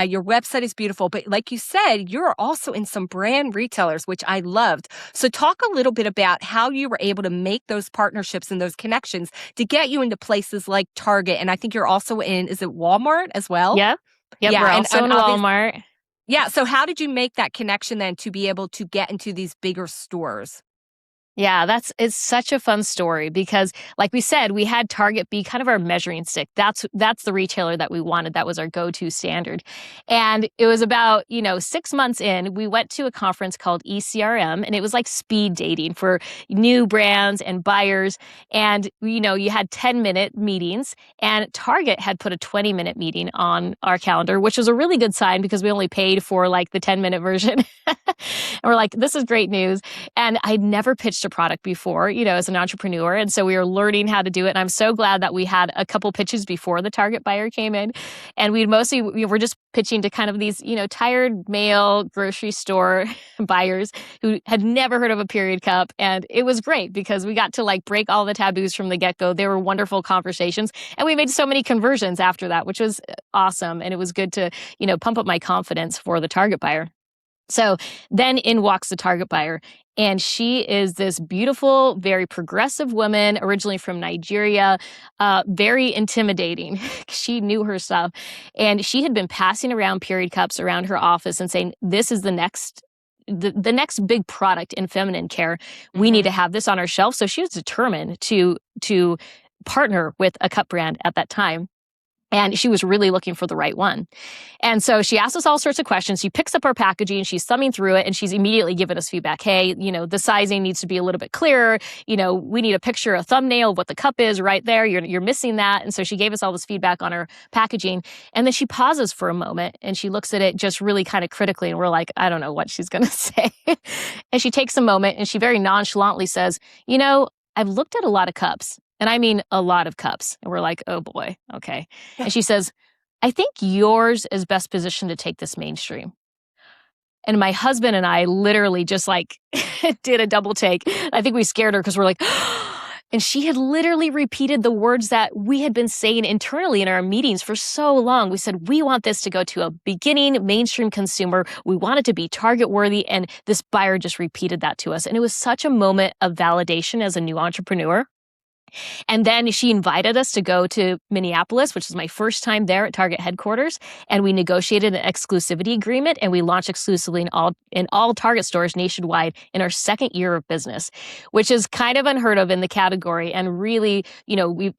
Your website is beautiful, but like you said, you're also in some brand retailers, which I loved. So talk a little bit about how you were able to make those partnerships and those connections to get you into places like Target. And I think you're also in, is it Walmart as well? Yep. Yep. We're Yeah, also and in obvious Walmart. yeah, so how did you make that connection then to be able to get into these bigger stores? Yeah, it's such a fun story because like we said, we had Target be kind of our measuring stick. That's the retailer that we wanted. That was our go-to standard. And it was about, 6 months in, we went to a conference called ECRM and it was like speed dating for new brands and buyers. And you had 10-minute meetings and Target had put a 20-minute meeting on our calendar, which was a really good sign because we only paid for like the 10-minute version. And we're like, this is great news. And I'd never pitched a product before, as an entrepreneur. And so we were learning how to do it. And I'm so glad that we had a couple pitches before the target buyer came in. And we were just pitching to kind of these, tired male grocery store buyers who had never heard of a period cup. And it was great because we got to like break all the taboos from the get-go. They were wonderful conversations. And we made so many conversions after that, which was awesome. And it was good to, pump up my confidence for the target buyer. So then in walks the target buyer. And she is this beautiful, very progressive woman, originally from Nigeria, very intimidating. She knew her stuff. And she had been passing around period cups around her office and saying, this is the next big product in feminine care. We need to have this on our shelf. So she was determined to partner with a cup brand at that time. And she was really looking for the right one. And so she asked us all sorts of questions. She picks up our packaging, she's thumbing through it, and she's immediately given us feedback. Hey, the sizing needs to be a little bit clearer. We need a picture, a thumbnail of what the cup is right there. You're missing that. And so she gave us all this feedback on our packaging. And then she pauses for a moment and she looks at it just really kind of critically. And we're like, I don't know what she's going to say. And she takes a moment and she very nonchalantly says, I've looked at a lot of cups. And I mean a lot of cups. And we're like, oh boy, okay. And she says, I think yours is best positioned to take this mainstream. And my husband and I literally just like did a double take. I think we scared her because we're like, and she had literally repeated the words that we had been saying internally in our meetings for so long. We said, we want this to go to a beginning mainstream consumer. We want it to be target worthy. And this buyer just repeated that to us. And it was such a moment of validation as a new entrepreneur. And then she invited us to go to Minneapolis, which was my first time there at Target headquarters. And we negotiated an exclusivity agreement and we launched exclusively in all Target stores nationwide in our second year of business, which is kind of unheard of in the category. And really,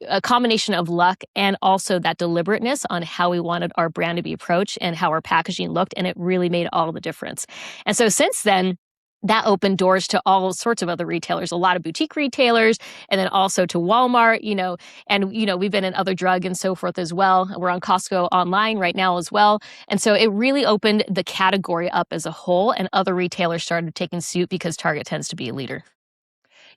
a combination of luck and also that deliberateness on how we wanted our brand to be approached and how our packaging looked. And it really made all the difference. And so since then, that opened doors to all sorts of other retailers, a lot of boutique retailers, and then also to Walmart, and we've been in other drug and so forth as well. We're on Costco online right now as well. And so it really opened the category up as a whole, and other retailers started taking suit because Target tends to be a leader.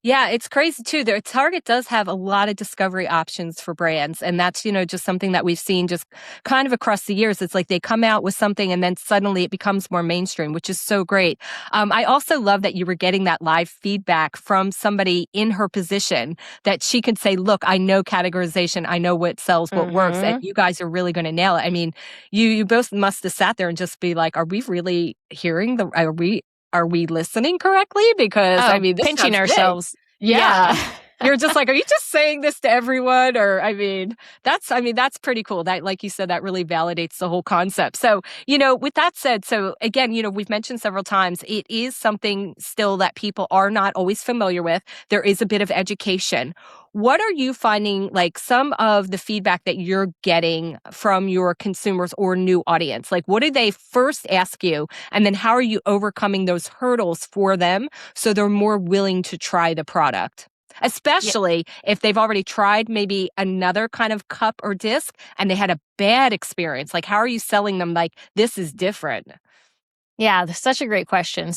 Yeah, it's crazy too. Target does have a lot of discovery options for brands. And that's, just something that we've seen just kind of across the years. It's like they come out with something and then suddenly it becomes more mainstream, which is so great. I also love that you were getting that live feedback from somebody in her position that she could say, look, I know categorization. I know what sells, what works. And you guys are really going to nail it. I mean, you both must have sat there and just be like, are we really hearing are we listening correctly? Because this pinching sounds ourselves. big. Yeah. You're just like, are you just saying this to everyone? Or, that's pretty cool. That, like you said, that really validates the whole concept. So, with that said, so again, we've mentioned several times, it is something still that people are not always familiar with. There is a bit of education. What are you finding, like some of the feedback that you're getting from your consumers or new audience? Like, what do they first ask you? And then how are you overcoming those hurdles for them so they're more willing to try the product? Especially if they've already tried maybe another kind of cup or disc and they had a bad experience. Like, how are you selling them like this is different? Yeah, that's such a great question.